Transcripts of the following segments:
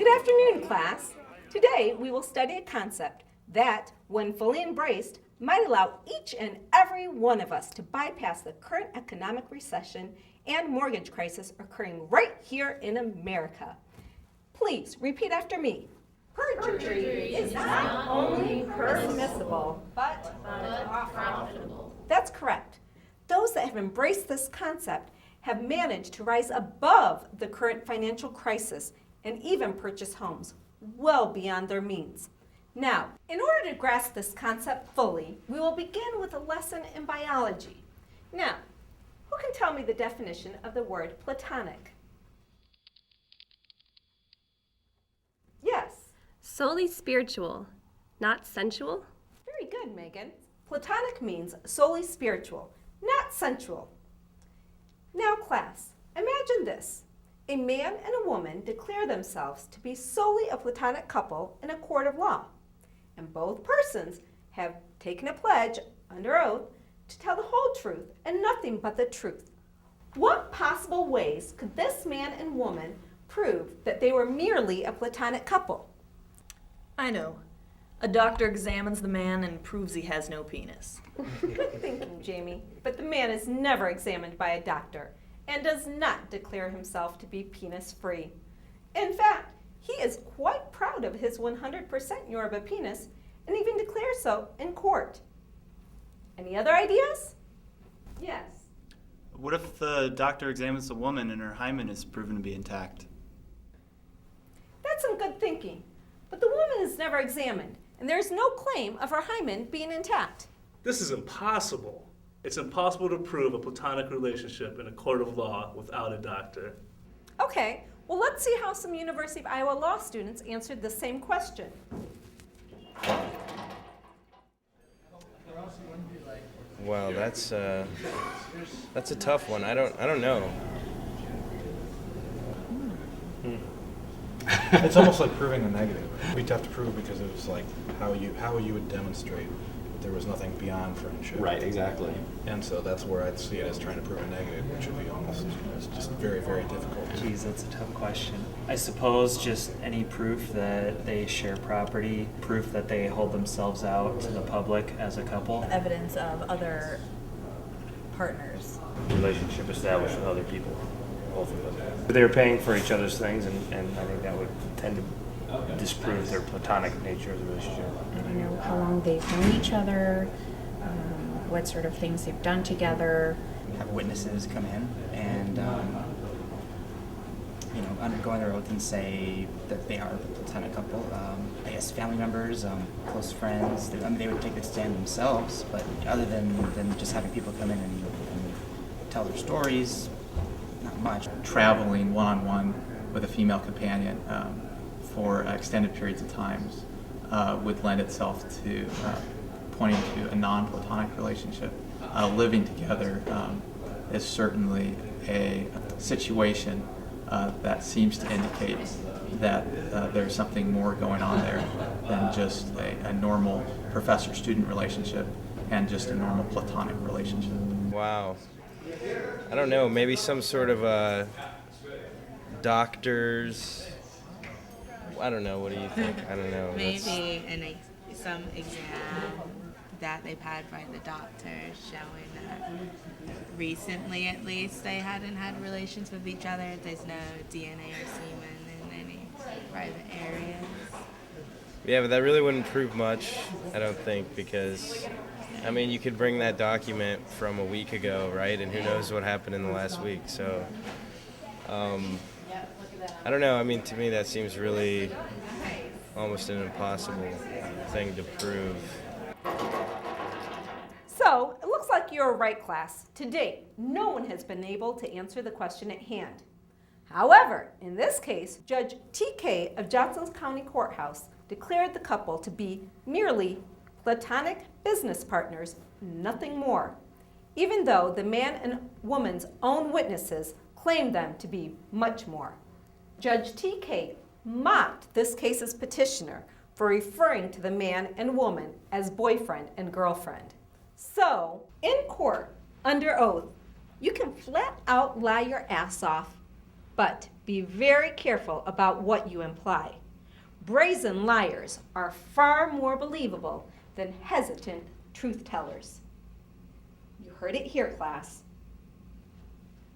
Good afternoon, class. Today we will study a concept that, when fully embraced, might allow each and every one of us to bypass the current economic recession and mortgage crisis occurring right here in America. Please repeat after me. Perjury is not only permissible, but profitable. That's correct. Those that have embraced this concept have managed to rise above the current financial crisis and even purchase homes well beyond their means. Now, in order to grasp this concept fully, we will begin with a lesson in biology. Now, who can tell me the definition of the word platonic? Yes. Solely spiritual, not sensual. Very good, Megan. Platonic means solely spiritual, not sensual. Now, class, imagine this. A man and a woman declare themselves to be solely a platonic couple in a court of law, and both persons have taken a pledge under oath to tell the whole truth and nothing but the truth. What possible ways could this man and woman prove that they were merely a platonic couple? I know. A doctor examines the man and proves he has no penis. Good thinking, Jamie. But the man is never examined by a doctor and does not declare himself to be penis-free. In fact, he is quite proud of his 100% Yoruba penis and even declares so in court. Any other ideas? Yes. What if the doctor examines the woman and her hymen is proven to be intact? That's some good thinking. But the woman is never examined, and there's no claim of her hymen being intact. This is impossible. It's impossible to prove a platonic relationship in a court of law without a doctor. Okay, well, let's see how some University of Iowa law students answered the same question. Well, that's a tough one. I don't know. It's almost like proving a negative. We'd have to prove because it was like how you would demonstrate that there was nothing beyond friendship. Right, exactly. And so that's where I'd see it as trying to prove a negative, which would be almost it's just very, very difficult. Geez, that's a tough question. I suppose just any proof that they share property, proof that they hold themselves out to the public as a couple. Evidence of other partners. Relationship established with other people, both of them. They were paying for each other's things, and I think that would tend to disprove their platonic nature of the relationship. I don't know how long they've known each other, what sort of things they've done together. Have witnesses come in and undergo their oath and say that they are a platonic couple. I guess family members, close friends. They would take the stand themselves, but other than just having people come in and tell their stories, not much. Traveling one-on-one with a female companion for extended periods of times would lend itself to pointing to a non-platonic relationship. Living together is certainly a situation that seems to indicate that there's something more going on there than just a normal professor-student relationship and just a normal platonic relationship. Wow. I don't know, maybe some sort of doctors. I don't know, what do you think? I don't know. Maybe some exam that they've had by the doctor showing that recently at least they hadn't had relations with each other. There's no DNA or semen in any private areas. Yeah, but that really wouldn't prove much, I don't think, because you could bring that document from a week ago, right? And who knows what happened in the last week. So, I don't know. To me, that seems really almost an impossible thing to prove. So, it looks like you're right, class. To date, no one has been able to answer the question at hand. However, in this case, Judge T.K. of Johnson's County Courthouse declared the couple to be merely platonic business partners, nothing more, even though the man and woman's own witnesses claimed them to be much more. Judge T.K. mocked this case's petitioner for referring to the man and woman as boyfriend and girlfriend. So, in court, under oath, you can flat out lie your ass off But be very careful about what you imply. Brazen liars are far more believable than hesitant truth tellers. You heard it here, class.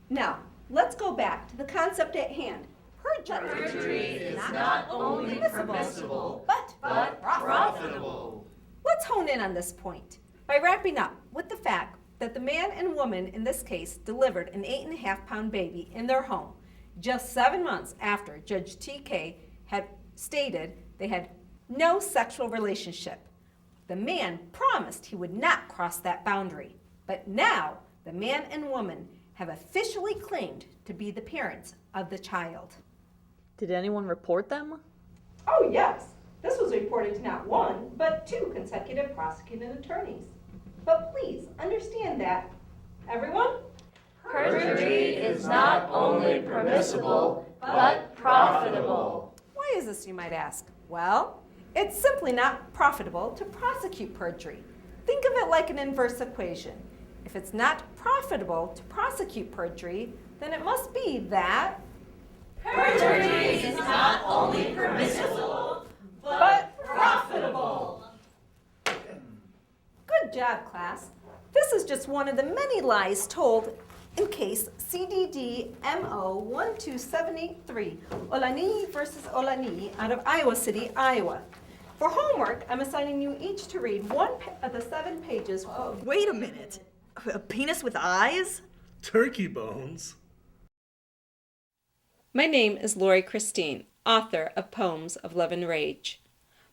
Now, let's go back to the concept at hand. Perjury is not only permissible, but profitable. Let's hone in on this point by wrapping up with the fact that the man and woman in this case delivered an 8.5-pound baby in their home just 7 months after Judge TK had stated they had no sexual relationship. The man promised he would not cross that boundary, but now the man and woman have officially claimed to be the parents of the child. Did anyone report them? Oh yes, this was reported to not one, but 2 consecutive prosecuting attorneys. But please understand that, everyone, Perjury is not only permissible, but profitable. Why is this, you might ask? Well, it's simply not profitable to prosecute perjury. Think of it like an inverse equation. If it's not profitable to prosecute perjury, then it must be that Perjury is not only permissible, but profitable. Good job, class. This is just one of the many lies told in case CDD MO 12783, Olani versus Olani out of Iowa City, Iowa. For homework, I'm assigning you each to read one of the 7 pages of... Wait a minute. A penis with eyes? Turkey bones? My name is Lori Christine, author of Poems of Love and Rage.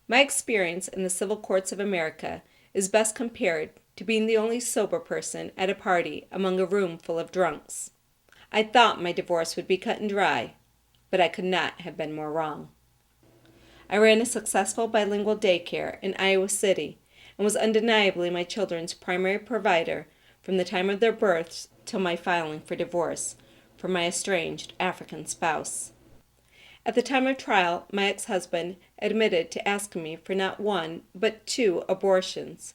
My experience in the civil courts of America is best compared to being the only sober person at a party among a room full of drunks. I thought my divorce would be cut and dry, but I could not have been more wrong. I ran a successful bilingual daycare in Iowa City and was undeniably my children's primary provider from the time of their births till my filing for divorce from my estranged African spouse. At the time of trial, my ex-husband admitted to asking me for not 1, but 2 abortions.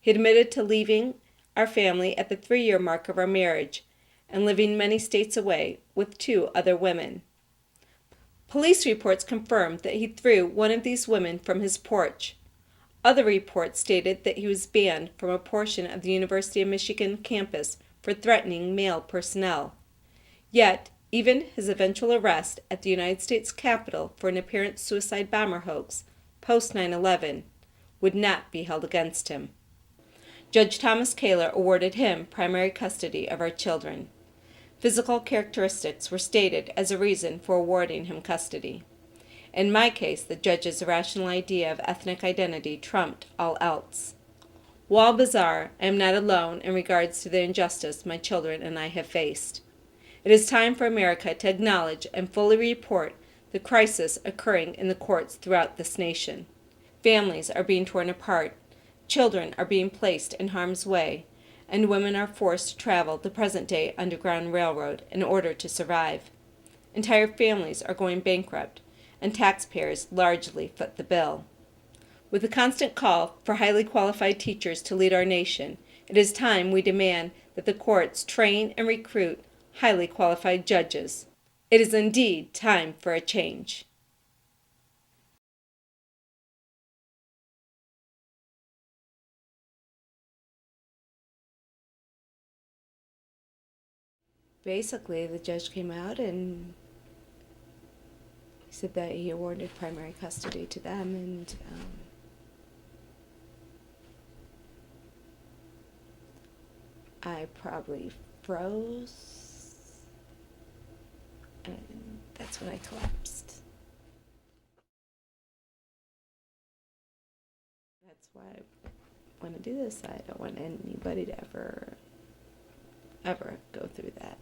He admitted to leaving our family at the 3-year mark of our marriage and living many states away with 2 other women. Police reports confirmed that he threw one of these women from his porch. Other reports stated that he was banned from a portion of the University of Michigan campus for threatening male personnel. Yet, even his eventual arrest at the United States Capitol for an apparent suicide bomber hoax, post 9/11, would not be held against him. Judge Thomas Kaler awarded him primary custody of our children. Physical characteristics were stated as a reason for awarding him custody. In my case, the judge's irrational idea of ethnic identity trumped all else. While bizarre, I am not alone in regards to the injustice my children and I have faced. It is time for America to acknowledge and fully report the crisis occurring in the courts throughout this nation. Families are being torn apart, children are being placed in harm's way, and women are forced to travel the present-day Underground Railroad in order to survive. Entire families are going bankrupt, and taxpayers largely foot the bill. With the constant call for highly qualified teachers to lead our nation, it is time we demand that the courts train and recruit highly qualified judges. It is indeed time for a change. Basically, the judge came out and said that he awarded primary custody to them, and I probably froze, and that's when I collapsed. That's why I want to do this. I don't want anybody to ever go through that.